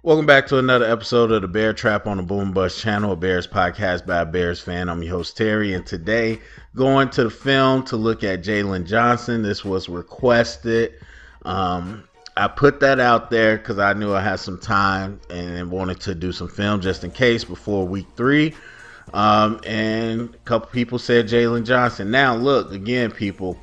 Welcome back to another episode of the Bear Trap on the Boom Bust channel, a Bears podcast by a Bears fan. I'm your host, Terry, and today going to the film to look at Jaylon Johnson. This was requested. I put that out there because I knew I had some time and wanted to do some film just in case before week 3. And a couple people said Jaylon Johnson. Now, look, again, people,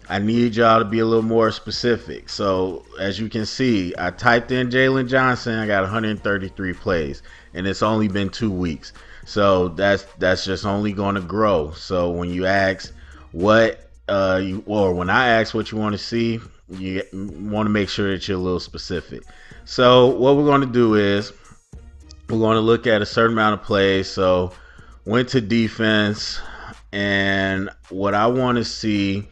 I need y'all to be a little more specific. So as you can see, I typed in Jaylon Johnson. I got 133 plays, and it's only been 2 weeks. So that's just only going to grow. So when you ask what when I ask what you want to see, you want to make sure that you're a little specific. So what we're going to do is we're going to look at a certain amount of plays. So went to defense, and what I want to see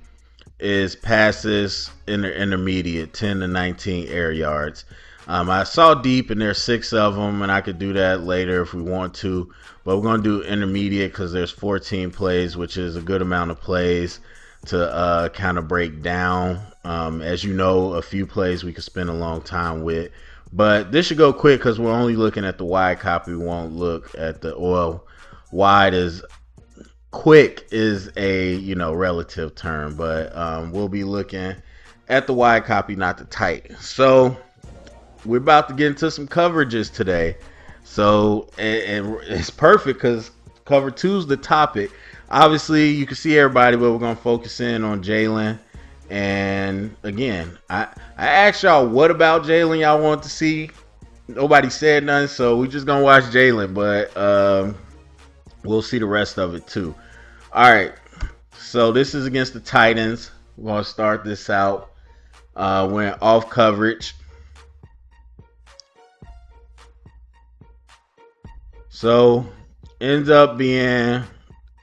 is passes in the intermediate, 10 to 19 air yards. I saw deep, and there's 6 of them, and I could do that later if we want to. But we're going to do intermediate because there's 14 plays, which is a good amount of plays to kind of break down. As you know, a few plays we could spend a long time with. But this should go quick because we're only looking at the wide copy. We won't look at the wide is quick is a relative term, but we'll be looking at the wide copy, not the tight. So we're about to get into some coverages today. So and it's perfect because cover 2 is the topic. Obviously you can see everybody, but we're gonna focus in on Jaylon. And again, I asked y'all what about Jaylon y'all want to see. Nobody said nothing, so we're just gonna watch Jaylon, but we'll see the rest of it too. All right, so this is against the Titans. We're going to start this out. We're in off coverage. So ends up being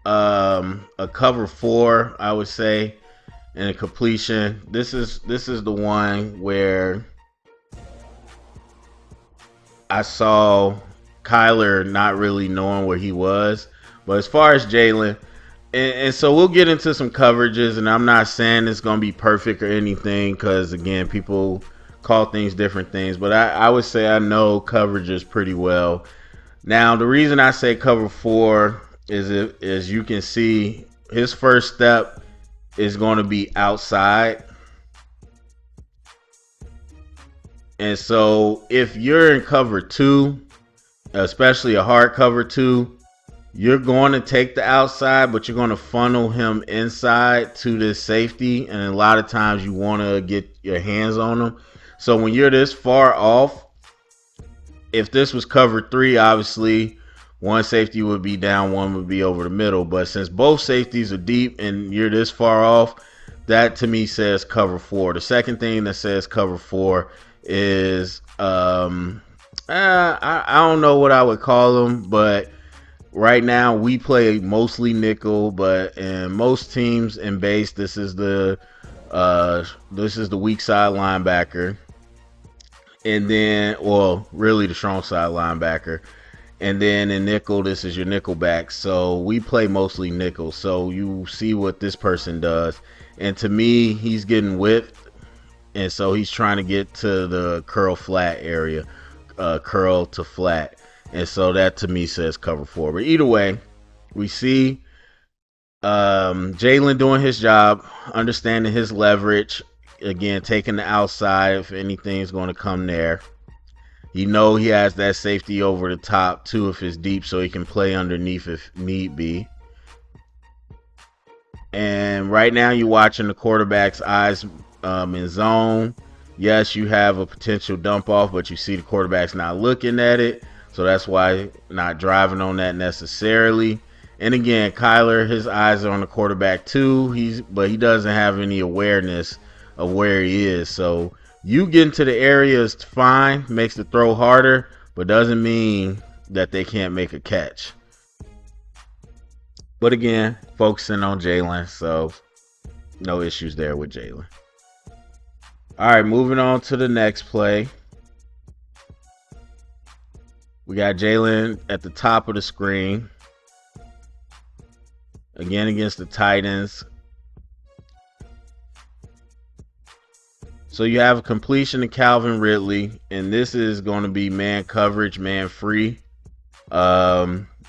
a cover 4, I would say, and a completion. This is the one where I saw Kyler not really knowing where he was. But as far as Jaylon, and so we'll get into some coverages, and I'm not saying it's going to be perfect or anything because, again, people call things different things. But I would say I know coverages pretty well. Now, the reason I say cover 4 is, as you can see, his first step is going to be outside. And so if you're in cover 2, especially a hard cover 2, you're going to take the outside, but you're going to funnel him inside to this safety. And a lot of times you want to get your hands on him. So when you're this far off, if this was cover 3, obviously one safety would be down, one would be over the middle. But since both safeties are deep and you're this far off, that to me says cover 4. The second thing that says cover 4 is, I don't know what I would call them, but right now we play mostly nickel, but in most teams in base, this is the weak side linebacker, and then, well, really the strong side linebacker, and then in nickel, this is your nickel back. So we play mostly nickel. So you see what this person does, and to me, he's getting whipped, and so he's trying to get to the curl flat area, curl to flat. And so that to me says cover 4. But either way, we see Jaylon doing his job, understanding his leverage. Again, taking the outside if anything's going to come there. You know he has that safety over the top too if it's deep, so he can play underneath if need be. And right now you're watching the quarterback's eyes in zone. Yes, you have a potential dump off, but you see the quarterback's not looking at it. So that's why not driving on that necessarily. And again, Kyler, his eyes are on the quarterback too. But he doesn't have any awareness of where he is. So you get into the area is fine, makes the throw harder, but doesn't mean that they can't make a catch. But again, focusing on Jaylon, so no issues there with Jaylon. All right, moving on to the next play. We got Jaylon at the top of the screen. Again against the Titans. So you have a completion to Calvin Ridley, and this is going to be man coverage, man free.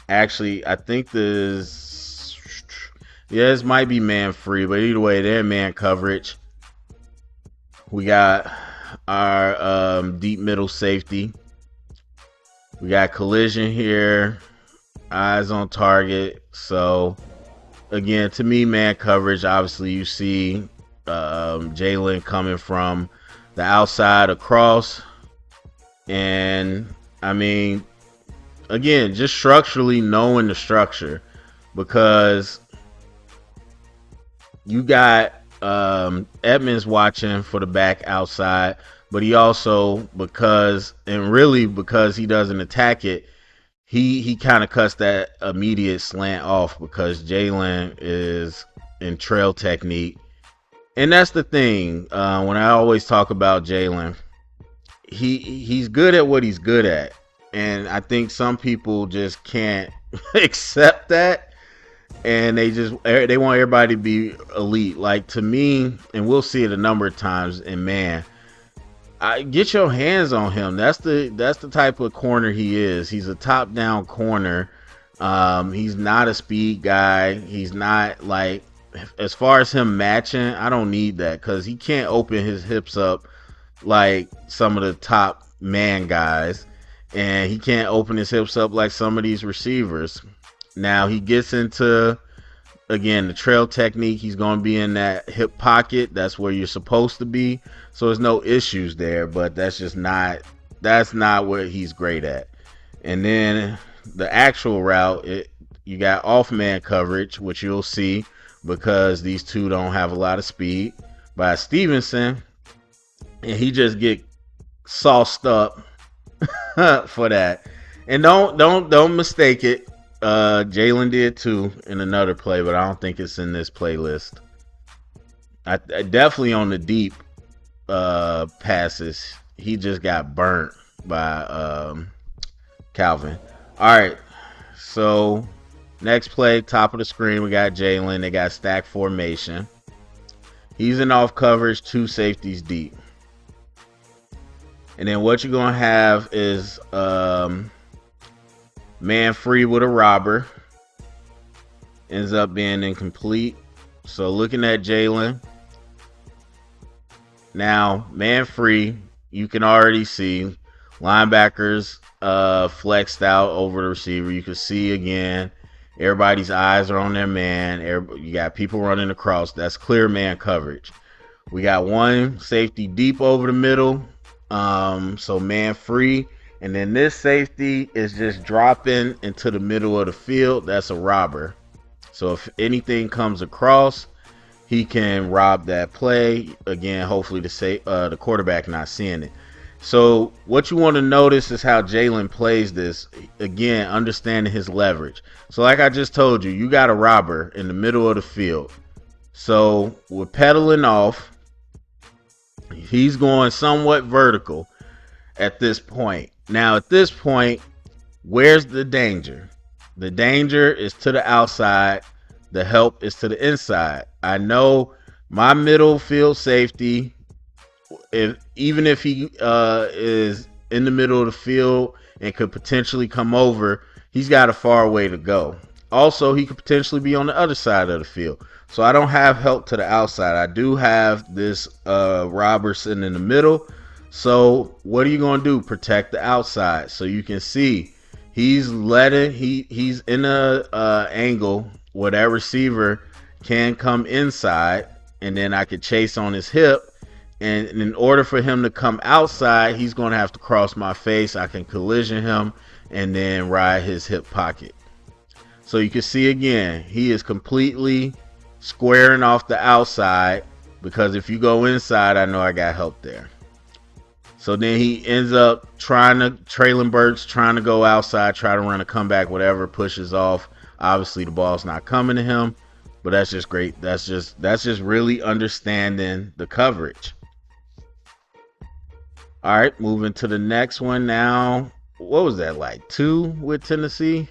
Actually, I think this, yeah, this might be man free, but either way, they're man coverage. We got our deep middle safety. We got collision here, eyes on target. So again, to me, man coverage. Obviously, you see Jaylon coming from the outside across, and I mean, again, just structurally knowing the structure, because you got Edmonds watching for the back outside, but he also, because he doesn't attack it, he kind of cuts that immediate slant off because Jaylon is in trail technique. And that's the thing, when I always talk about Jaylon, he's good at what he's good at, and I think some people just can't accept that, and they want everybody to be elite. Like, to me, and we'll see it a number of times, and man, get your hands on him. That's the type of corner he is. He's a top down corner. He's not a speed guy. He's not, like, as far as him matching, I don't need that, because he can't open his hips up like some of the top man guys, and he can't open his hips up like some of these receivers. Now he gets into, again, the trail technique. He's going to be in that hip pocket. That's where you're supposed to be. So there's no issues there, but that's not what he's great at. And then the actual route, you got off man coverage, which you'll see because these two don't have a lot of speed, by Stevenson, and he just get sauced up for that. And don't mistake it. Jaylon did too in another play, but I don't think it's in this playlist. I definitely on the deep passes, he just got burnt by Calvin. All right, so next play, top of the screen, we got Jaylon. They got stack formation. He's in off coverage, two safeties deep. And then what you're gonna have is man free with a robber. Ends up being incomplete. So looking at Jaylon. Now, man free, you can already see linebackers flexed out over the receiver. You can see again, everybody's eyes are on their man. You got people running across. That's clear man coverage. We got one safety deep over the middle. So man free. And then this safety is just dropping into the middle of the field. That's a robber. So if anything comes across, he can rob that play. Again, hopefully the quarterback not seeing it. So what you want to notice is how Jaylon plays this. Again, understanding his leverage. So like I just told you, you got a robber in the middle of the field. So we're pedaling off. He's going somewhat vertical at this point. Now, at this point, where's the danger? The danger is to the outside. The help is to the inside. I know my middle field safety, even if he is in the middle of the field and could potentially come over, he's got a far way to go. Also, he could potentially be on the other side of the field. So I don't have help to the outside. I do have this Robertson in the middle. So what are you going to do? Protect the outside. So you can see he's in a angle where that receiver can come inside, and then I could chase on his hip. And in order for him to come outside, he's going to have to cross my face. I can collision him and then ride his hip pocket. So you can see again, he is completely squaring off the outside, because if you go inside, I know I got help there. So then he ends up Traylon Burks trying to go outside, try to run a comeback, whatever, pushes off. Obviously the ball's not coming to him, but that's just great. That's just really understanding the coverage. All right, moving to the next one now. What was that, like 2 with Tennessee?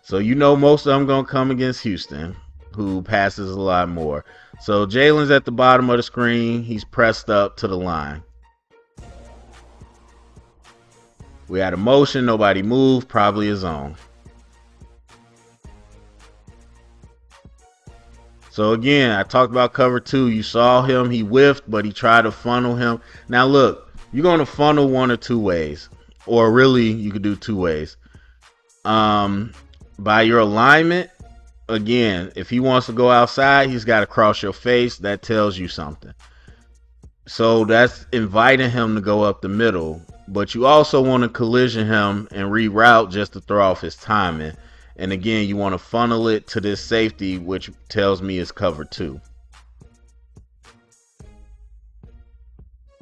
So you know most of them going to come against Houston. who passes a lot more. So Jaylon's at the bottom of the screen. He's pressed up to the line. We had a motion. Nobody moved. Probably a zone. So again, I talked about cover 2. You saw him. He whiffed, but he tried to funnel him. Now look, you're going to funnel one or two ways. Or really, you could do two ways. By your alignment, again, if he wants to go outside, he's got to cross your face. That tells you something. So that's inviting him to go up the middle. But you also want to collision him and reroute just to throw off his timing. And again, you want to funnel it to this safety, which tells me it's cover 2.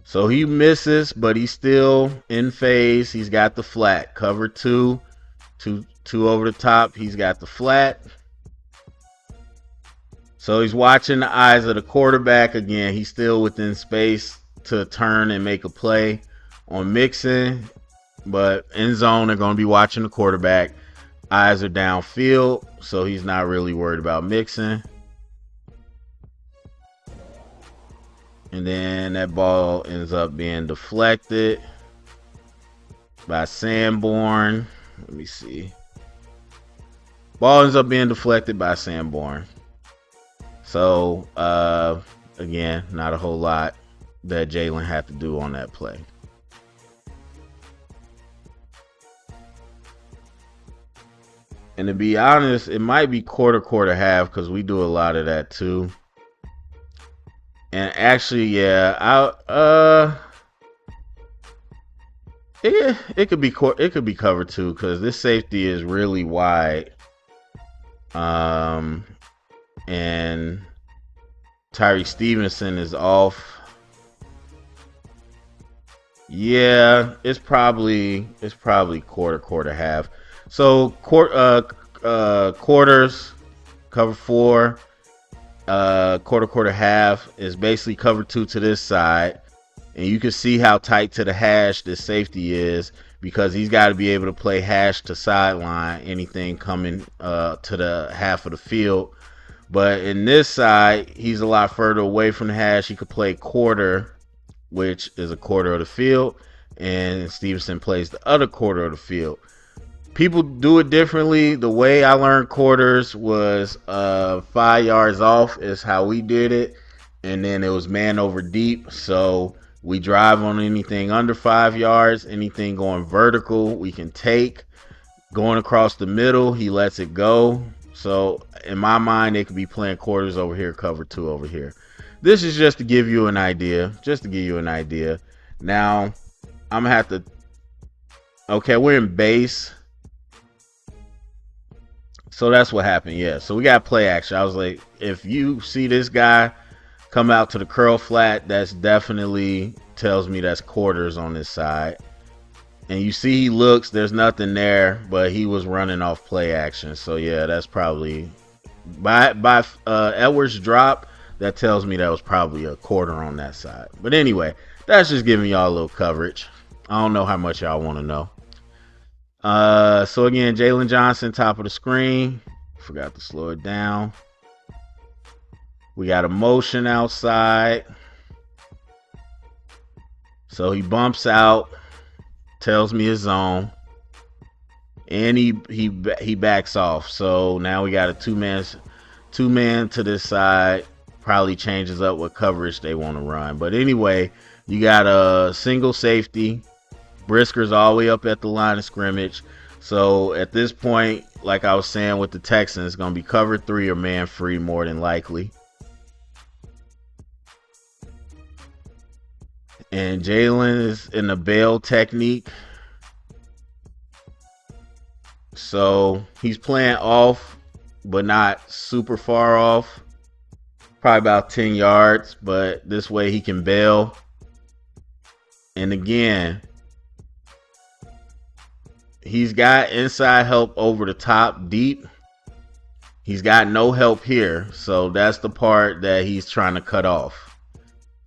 So he misses, but he's still in phase. He's got the flat. Cover 2. Two over the top. He's got the flat. So he's watching the eyes of the quarterback. Again, he's still within space to turn and make a play on mixing. But in zone, they're going to be watching the quarterback. Eyes are downfield, so he's not really worried about mixing. And then that ball ends up being deflected by Sanborn. Let me see. Ball ends up being deflected by Sanborn. So, again, not a whole lot that Jaylon had to do on that play. And to be honest, it might be quarter, half, because we do a lot of that too. And actually, yeah, it could be cover 2 because this safety is really wide. And Tyree Stevenson is off. Yeah, it's probably quarter, half. So quarters, cover 4, quarter, half is basically cover 2 to this side. And you can see how tight to the hash this safety is because he's got to be able to play hash to sideline anything coming to the half of the field. But in this side, he's a lot further away from the hash. He could play quarter, which is a quarter of the field, and Stevenson plays the other quarter of the field. People do it differently. The way I learned quarters was 5 yards off is how we did it. And then it was man over deep. So we drive on anything under 5 yards. Anything going vertical, we can take. Going across the middle, he lets it go. So in my mind, they could be playing quarters over here, cover 2 over here. This is just to give you an idea. Now, I'm going to have to... Okay, we're in base. So that's what happened, yeah. So we got play action. I was like, if you see this guy come out to the curl flat, that's definitely tells me that's quarters on this side. And you see he looks, there's nothing there, but he was running off play action. So yeah, that's probably by Edwards' drop, that tells me that was probably a quarter on that side. But anyway, that's just giving y'all a little coverage. I don't know how much y'all want to know. So again, Jaylon Johnson, top of the screen. Forgot to slow it down. We got a motion outside. So he bumps out, tells me his zone, and he backs off. So now we got a two man to this side. Probably changes up what coverage they want to run. But anyway, you got a single safety. Brisker's all the way up at the line of scrimmage. So at this point, like I was saying with the Texans, it's going to be cover 3 or man free more than likely. And Jaylon is in the bail technique. So he's playing off, but not super far off. Probably about 10 yards, but this way he can bail. And again, he's got inside help over the top deep. He's got no help here. So that's the part that he's trying to cut off.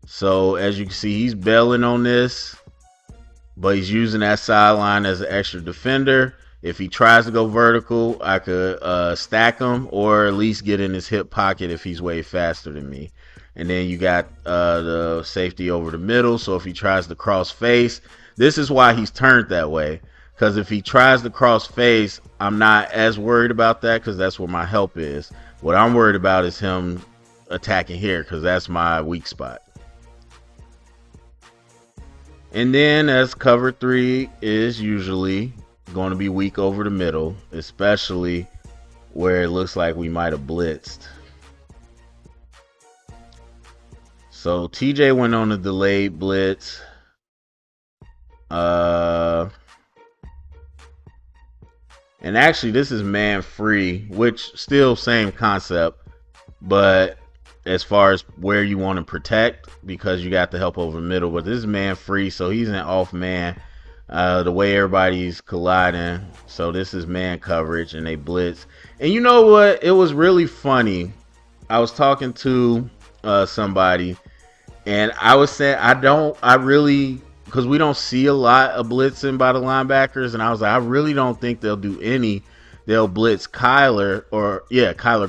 So as you can see, he's bailing on this, but he's using that sideline as an extra defender. If he tries to go vertical, I could stack him or at least get in his hip pocket if he's way faster than me. And then you got the safety over the middle. So if he tries to cross face, this is why he's turned that way. Because if he tries to cross face, I'm not as worried about that because that's where my help is. What I'm worried about is him attacking here because that's my weak spot. And then as cover 3 is usually going to be weak over the middle, especially where it looks like we might have blitzed. So TJ went on a delayed blitz. And actually this is man free, which still same concept, but as far as where you want to protect, because you got the help over the middle, but this is man free, so he's an off man. The way everybody's colliding, so this is man coverage and they blitz. And you know what, it was really funny. I was talking to somebody and I was saying because we don't see a lot of blitzing by the linebackers, and I was like, I really don't think they'll do any. They'll blitz Kyler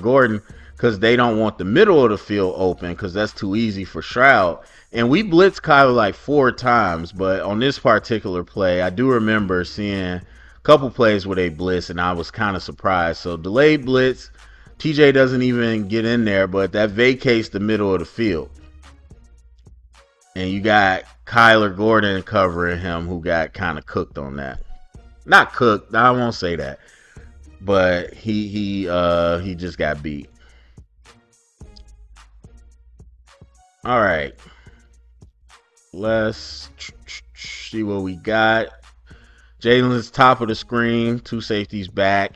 Gordon, because they don't want the middle of the field open because that's too easy for Stroud. And we blitzed Kyler like 4 times, but on this particular play, I do remember seeing a couple plays where they blitz, and I was kind of surprised. So delayed blitz, TJ doesn't even get in there, but that vacates the middle of the field. And you got Kyler Gordon covering him, who got kind of cooked on that. Not cooked, I won't say that, but he just got beat. All right, let's see what we got. Jalen's top of the screen, 2 safeties back.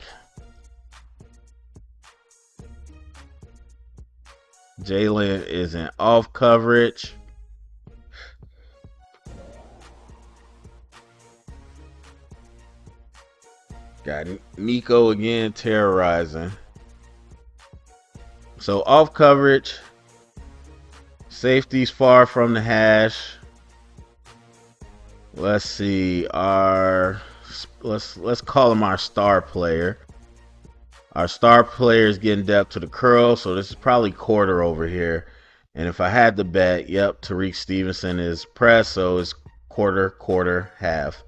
Jaylon is in off coverage. Got Nico again terrorizing. So off coverage. Safety's far from the hash. Let's see. Let's call him our star player. Our star player is getting depth to the curl, so this is probably quarter over here. And if I had to bet, yep, Tariq Stevenson is press, so it's quarter, half.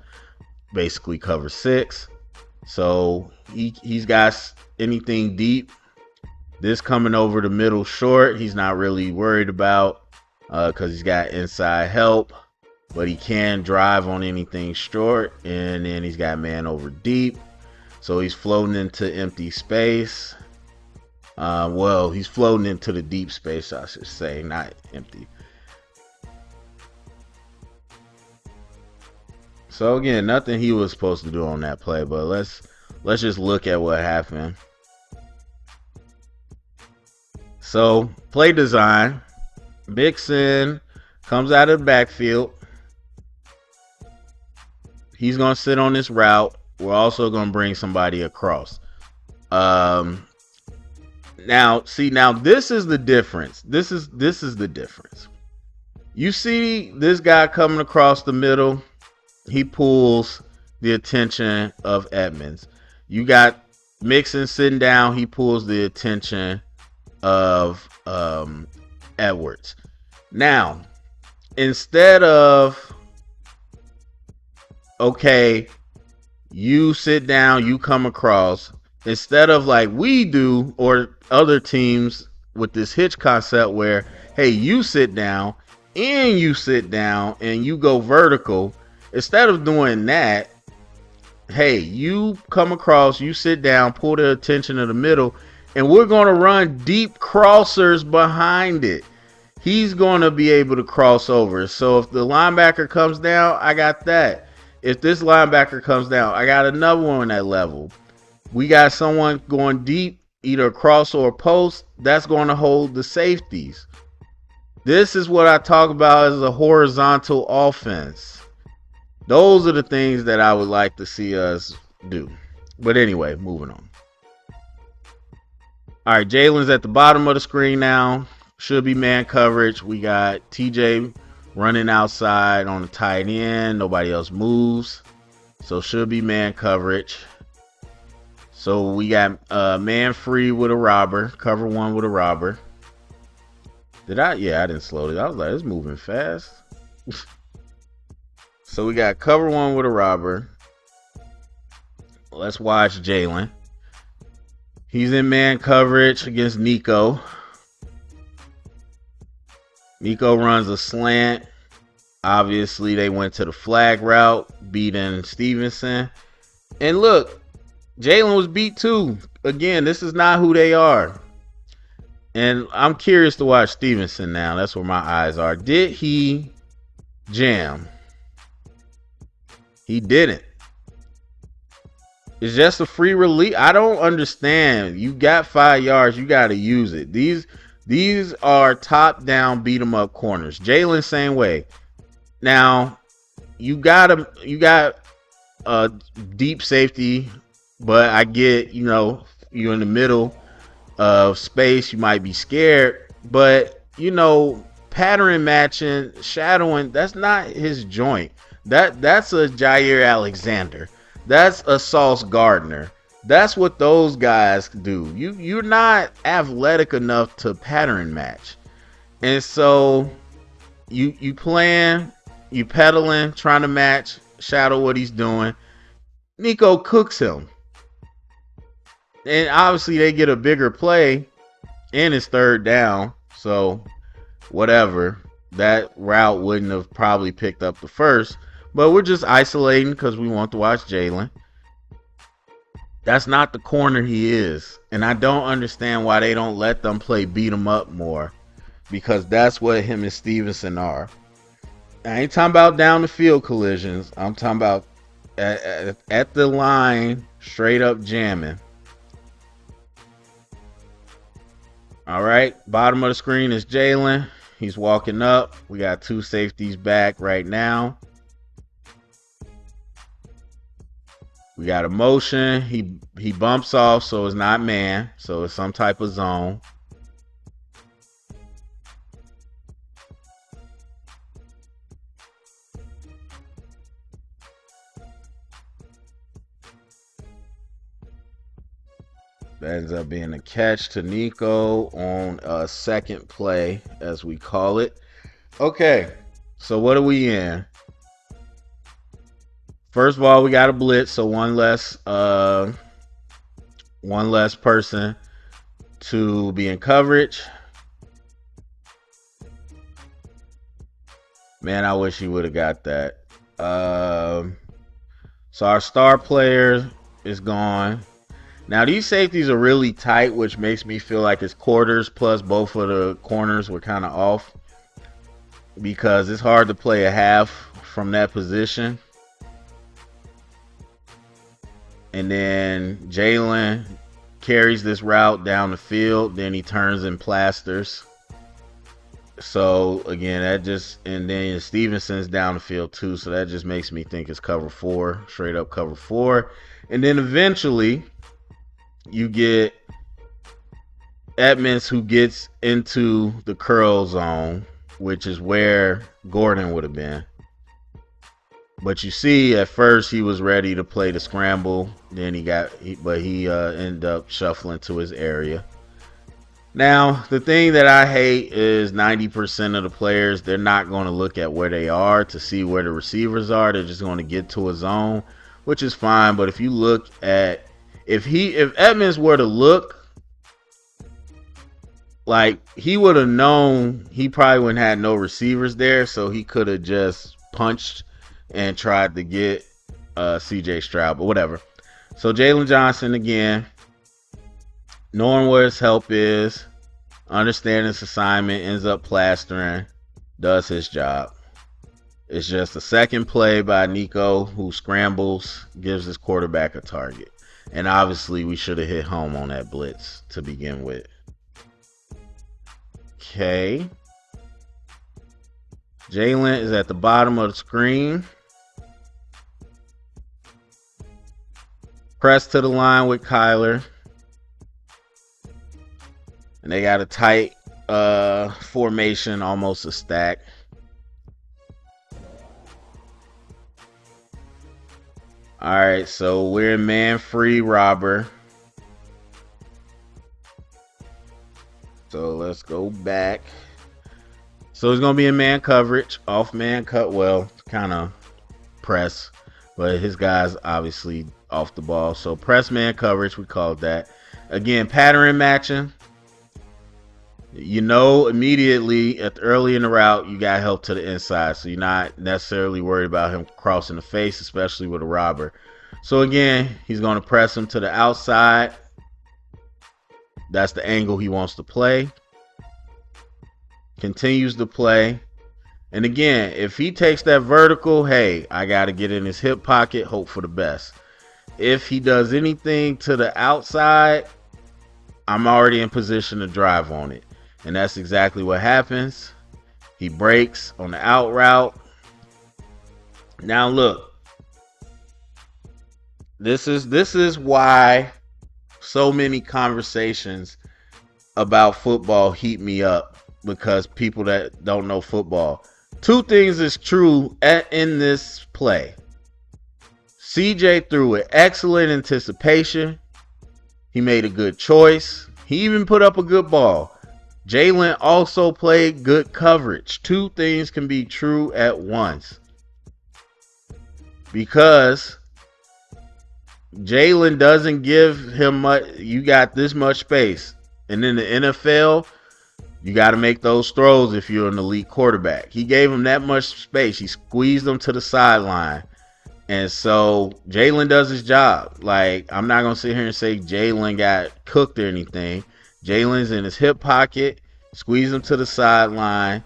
Basically cover 6. So he's got anything deep. This coming over the middle short, he's not really worried about because he's got inside help, but he can drive on anything short. And then he's got man over deep, so he's floating into empty space. Well, he's floating into the deep space, I should say, not empty. So again, nothing he was supposed to do on that play, but let's just look at what happened. So play design, Mixon comes out of the backfield. He's going to sit on this route. We're also going to bring somebody across. Now this is the difference. This is the difference. You see this guy coming across the middle. He pulls the attention of Edmonds. You got Mixon sitting down. He pulls the attention of Edwards. Now, instead of, okay, you sit down, you come across, instead of like we do or other teams with this hitch concept where, hey, you sit down and you sit down and you go vertical. Instead of doing that, hey, you come across, you sit down, pull the attention of the middle, and we're going to run deep crossers behind it. He's going to be able to cross over. So if the linebacker comes down, I got that. If this linebacker comes down, I got another one at level. We got someone going deep, either a cross or a post, that's going to hold the safeties. This is what I talk about as a horizontal offense. Those are the things that I would like to see us do. But anyway, moving on. All right, Jalen's at the bottom of the screen now. Should be man coverage. We got TJ running outside on the tight end. Nobody else moves. So should be man coverage. So we got man free with a robber, cover one with a robber. Did I? Yeah, I didn't slow it. I was like, it's moving fast. So we got cover one with a robber. Let's watch Jaylon. He's in man coverage against Nico. Nico runs a slant. Obviously, they went to the flag route, beating Stevenson. And look, Jaylon was beat too. Again, this is not who they are. And I'm curious to watch Stevenson now. That's where my eyes are. Did he jam? He didn't. It's just a free release. I don't understand. You got 5 yards. You got to use it. These are top down beat 'em up corners. Jaylon same way. Now you got a deep safety, but I get, you're in the middle of space, you might be scared, but pattern matching, shadowing, that's not his joint. That's a Jair Alexander. That's a Sauce Gardner. That's what those guys do. You're not athletic enough to pattern match. And so you playing, you pedaling, trying to match, shadow what he's doing. Nico cooks him. And obviously they get a bigger play and it's third down. So whatever. That route wouldn't have probably picked up the first. But we're just isolating because we want to watch Jaylon. That's not the corner he is. And I don't understand why they don't let them play beat him up more. Because that's what him and Stevenson are. I ain't talking about down the field collisions. I'm talking about at the line, straight up jamming. All right, bottom of the screen is Jaylon. He's walking up. We got 2 safeties back right now. We got a motion. He bumps off, so it's not man. So it's some type of zone. That ends up being a catch to Nico on a second play, as we call it. Okay, so what are we in? First of all, we got a blitz, so one less person to be in coverage. Man, I wish he would have got that. So our star player is gone. Now these safeties are really tight, which makes me feel like it's quarters, plus both of the corners were kind of off, because it's hard to play a half from that position. And then Jaylon carries this route down the field, then he turns and plasters. So again, and then Stevenson's down the field too, so that just makes me think it's cover 4, straight up cover 4. And then eventually you get Edmonds, who gets into the curl zone, which is where Gordon would have been. But you see, at first he was ready to play the scramble. Then he ended up shuffling to his area. Now, the thing that I hate is 90% of the players, they're not going to look at where they are to see where the receivers are. They're just going to get to a zone, which is fine. But if you look at, if Edmonds were to look, like, he would have known he probably wouldn't have had no receivers there, so he could have just punched and tried to get CJ Stroud, but whatever. So Jaylon Johnson again, knowing where his help is, understanding his assignment, ends up plastering, does his job. It's just a second play by Nico, who scrambles, gives his quarterback a target. And obviously we should have hit home on that blitz to begin with. Okay. Jaylon is at the bottom of the screen. Press to the line with Kyler. And they got a tight formation, almost a stack. All right, so we're in man-free robber. Let's go back. So he's going to be in man coverage, off man cut. Well, kind of press, but his guy's obviously off the ball. So press man coverage, we called that. Again, pattern matching. You know, immediately early in the route, you got help to the inside. So you're not necessarily worried about him crossing the face, especially with a robber. So again, he's going to press him to the outside. That's the angle he wants to play. Continues to play. And again, if he takes that vertical, hey, I got to get in his hip pocket, hope for the best. If he does anything to the outside, I'm already in position to drive on it. And that's exactly what happens. He breaks on the out route. Now look, this is why so many conversations about football heat me up, because people that don't know football. Two things is true in this play. CJ threw with excellent anticipation. He made a good choice. He even put up a good ball. Jaylon also played good coverage. Two things can be true at once. Because Jaylon doesn't give him much. You got this much space. And in the NFL, you got to make those throws if you're an elite quarterback. He gave him that much space. He squeezed him to the sideline. And so Jaylon does his job. Like, I'm not going to sit here and say Jaylon got cooked or anything. Jaylon's in his hip pocket, squeeze him to the sideline.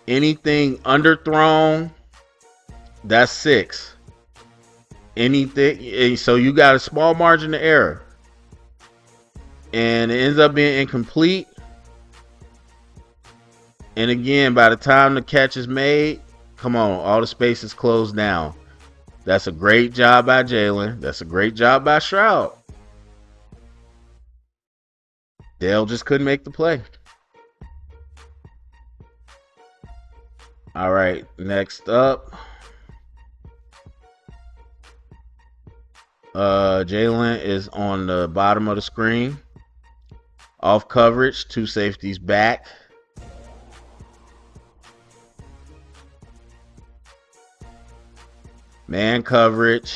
Anything underthrown, that's 6. Anything, so you got a small margin of error. And it ends up being incomplete. And again, by the time the catch is made, come on, all the space is closed down. That's a great job by Jaylon. That's a great job by Stroud. Dale just couldn't make the play. All right, next up. Jaylon is on the bottom of the screen. Off coverage, 2 safeties back. Man coverage.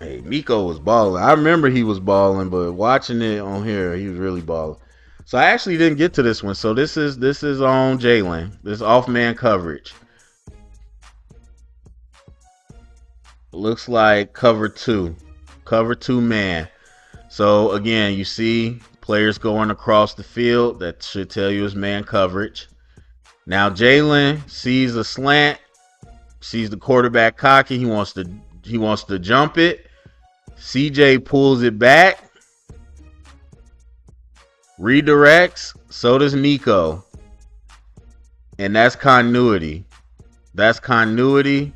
Hey, Nico was balling. I remember he was balling, but watching it on here, he was really balling. So I actually didn't get to this one. So this is on Jaylon. This off man coverage. Looks like cover 2. Cover 2 man. So again, you see players going across the field. That should tell you it's man coverage. Now Jaylon sees a slant, sees the quarterback cocky. He wants to jump it. CJ pulls it back, redirects. So does Nico, and that's continuity. That's continuity.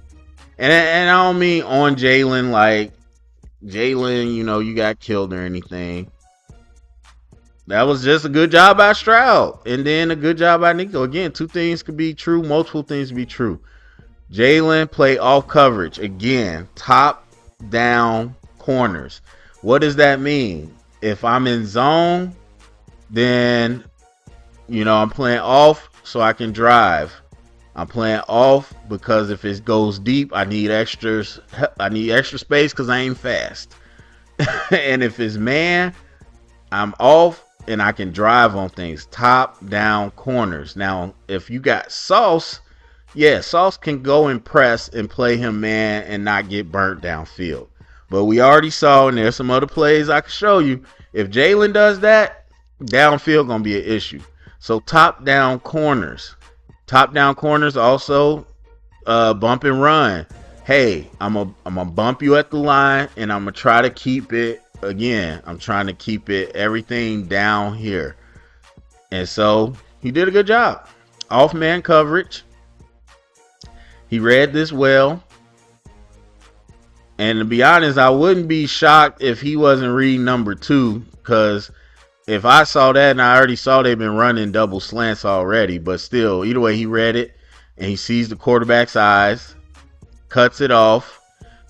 And I don't mean on Jaylon, like Jaylon, you got killed or anything. That was just a good job by Stroud, and then a good job by Nico. Again, 2 things could be true, multiple things could be true. Jaylon play off coverage. Again, top down corners. What does that mean? If I'm in zone, then I'm playing off so I can drive. I'm playing off because if it goes deep, I need extra space because I ain't fast. And if it's man, I'm off and I can drive on things. Top down corners. Now, if you got Sauce, yeah, Sauce can go and press and play him man and not get burnt downfield. But we already saw, and there's some other plays I can show you. If Jaylon does that, downfield gonna be an issue. So top down corners. Top down corners also bump and run. Hey, I'm gonna bump you at the line, and I'm gonna try to keep it. Again, I'm trying to keep everything down here. And so he did a good job. Off man coverage. He read this well. And to be honest, I wouldn't be shocked if he wasn't reading number 2, because if I saw that, and I already saw they've been running double slants already, but still, either way, he read it and he sees the quarterback's eyes, cuts it off.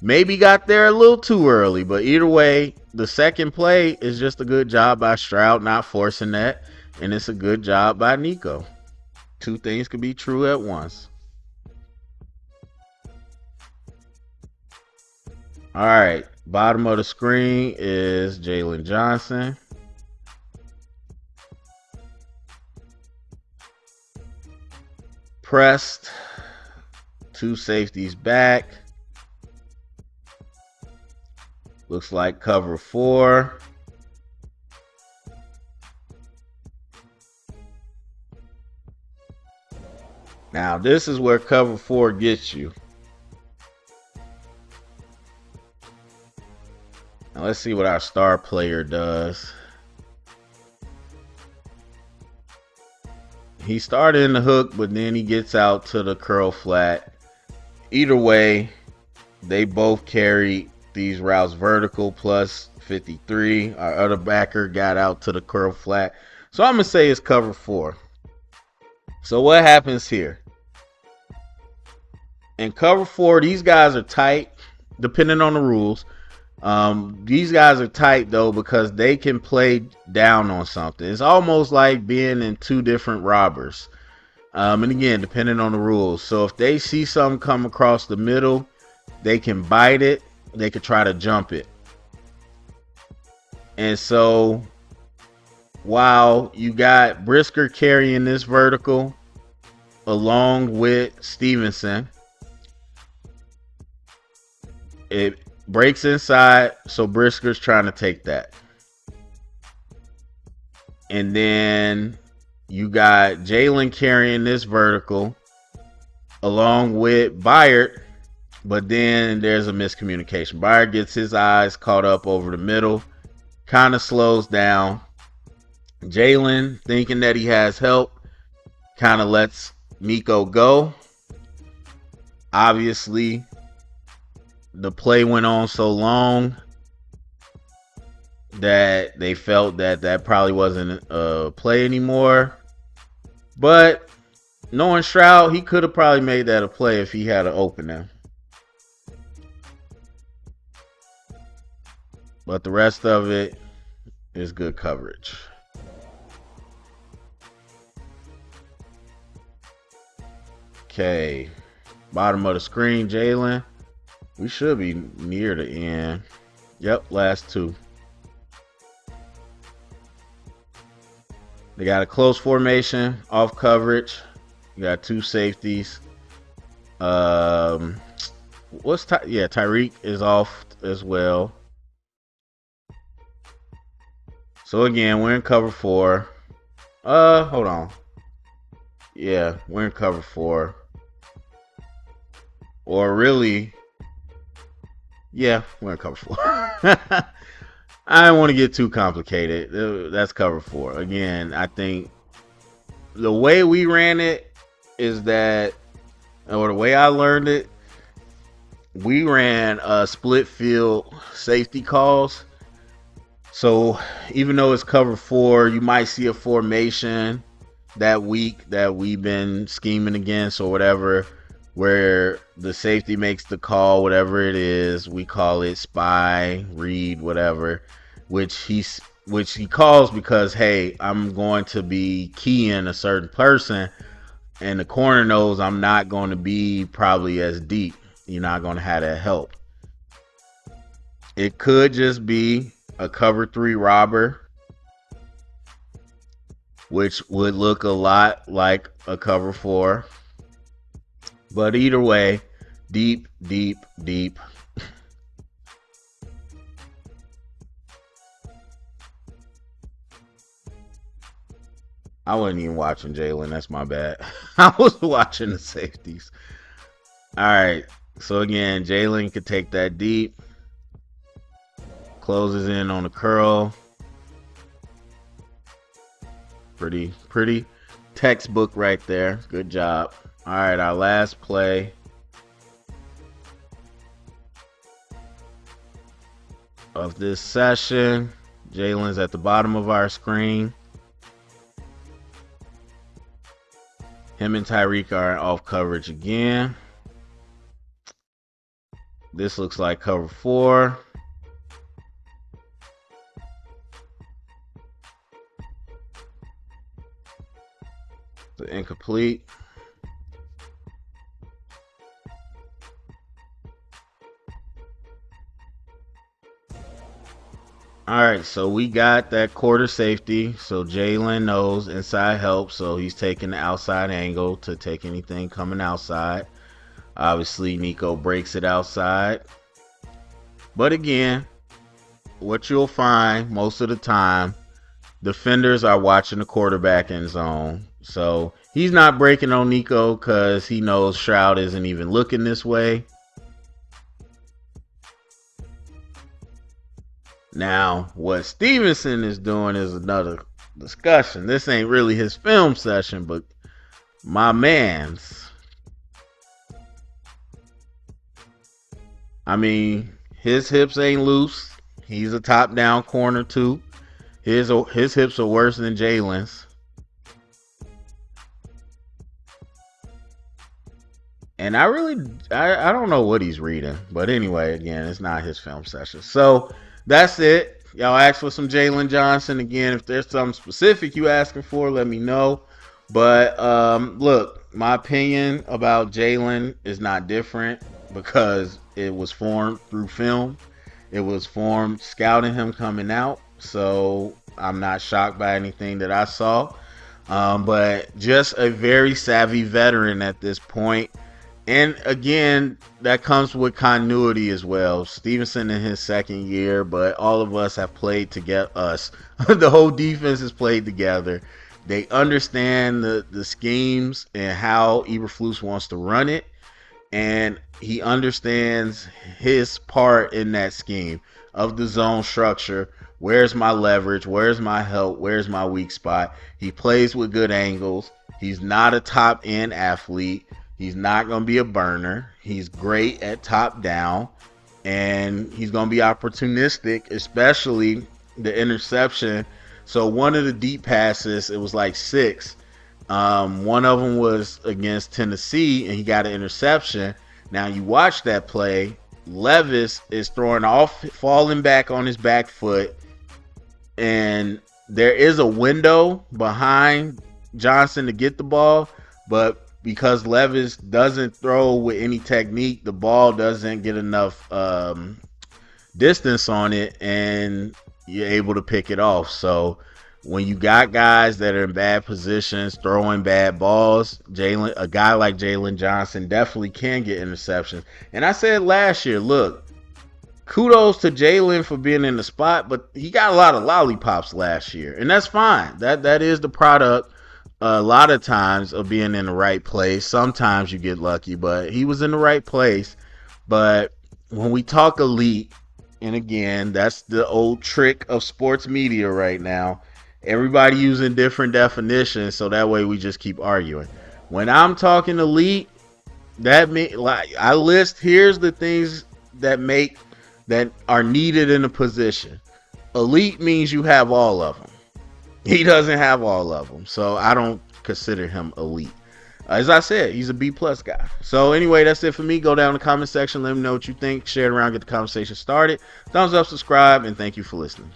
Maybe got there a little too early, but either way, the second play is just a good job by Stroud not forcing that, and it's a good job by Nico. Two things could be true at once. All right, bottom of the screen is Jaylon Johnson. Pressed, two safeties back. Looks like cover 4. Now this is where cover 4 gets you. Now let's see what our star player does. He started in the hook, but then he gets out to the curl flat. Either way, they both carried these routes vertical plus 53. Our other backer got out to the curl flat. So I'm going to say it's cover 4. So what happens here? In cover 4, these guys are tight, depending on the rules. These guys are tight though because they can play down on something. It's almost like being in two different robbers. And again, depending on the rules. So if they see something come across the middle, they can bite it. They could try to jump it. And so while you got Brisker carrying this vertical along with Stevenson, it breaks inside, so Brisker's trying to take that. And then you got Jaylon carrying this vertical along with Byard, but then there's a miscommunication. Byard gets his eyes caught up over the middle, kind of slows down. Jaylon, thinking that he has help, kind of lets Nico go. Obviously, the play went on so long that they felt that that probably wasn't a play anymore. But knowing Stroud, he could have probably made that a play if he had an opening. But the rest of it is good coverage. Okay, bottom of the screen, Jaylon. We should be near the end. Yep, last two. They got a close formation, off coverage. You got two safeties. Tyreek is off as well. So again, we're in cover 4. Hold on. Yeah, we're in cover 4. Or really, yeah, we're in cover 4. I don't want to get too complicated. That's cover 4. Again, I think the way we ran it is that, or the way I learned it, we ran split field safety calls. So even though it's cover 4, you might see a formation that week that we've been scheming against or whatever, where the safety makes the call, whatever it is. We call it spy, read, whatever, which he calls because, hey, I'm going to be keying a certain person, and the corner knows I'm not going to be probably as deep. You're not going to have that help. It could just be a cover 3 robber, which would look a lot like a cover 4. But either way, deep, deep, deep. I wasn't even watching Jaylon. That's my bad. I was watching the safeties. All right. So again, Jaylon could take that deep. Closes in on the curl. Pretty textbook right there. Good job. All right, our last play of this session. Jaylon's at the bottom of our screen. Him and Tyreek are off coverage again. This looks like cover 4. The incomplete. All right, so we got that quarter safety. So Jaylon knows inside help, so he's taking the outside angle to take anything coming outside. Obviously, Nico breaks it outside. But again, what you'll find most of the time, defenders are watching the quarterback in zone. So he's not breaking on Nico because he knows Stroud isn't even looking this way. Now, what Stevenson is doing is another discussion. This ain't really his film session, but my man's. I mean, his hips ain't loose. He's a top-down corner too. His hips are worse than Jaylon's. And I don't know what he's reading. But anyway, again, it's not his film session. So that's it. Y'all asked for some Jaylon Johnson. Again, if there's something specific you asking for, let me know. But look, my opinion about Jaylon is not different because it was formed through film. It was formed scouting him coming out. So I'm not shocked by anything that I saw. But just a very savvy veteran at this point. And again, that comes with continuity as well. Stevenson in his second year, but all of us have played together. The whole defense has played together. They understand the schemes and how Eberflus wants to run it. And he understands his part in that scheme of the zone structure. Where's my leverage? Where's my help? Where's my weak spot? He plays with good angles. He's not a top end athlete. He's not going to be a burner. He's great at top down, and he's going to be opportunistic, especially the interception. So one of the deep passes, it was like 6. One of them was against Tennessee, and he got an interception. Now you watch that play. Levis is throwing off, falling back on his back foot, and there is a window behind Johnson to get the ball, but because Levis doesn't throw with any technique, the ball doesn't get enough distance on it, and you're able to pick it off. So when you got guys that are in bad positions, throwing bad balls, a guy like Jaylon Johnson definitely can get interceptions. And I said last year, look, kudos to Jaylon for being in the spot, but he got a lot of lollipops last year, and that's fine. That is the product a lot of times of being in the right place. Sometimes you get lucky, but he was in the right place. But when we talk elite, and again, that's the old trick of sports media right now. Everybody using different definitions, so that way we just keep arguing. When I'm talking elite, that means like I list here's the things that are needed in a position. Elite means you have all of them. He doesn't have all of them, so I don't consider him elite. As I said, he's a B+ guy. So anyway, that's it for me. Go down in the comment section. Let me know what you think. Share it around. Get the conversation started. Thumbs up, subscribe, and thank you for listening.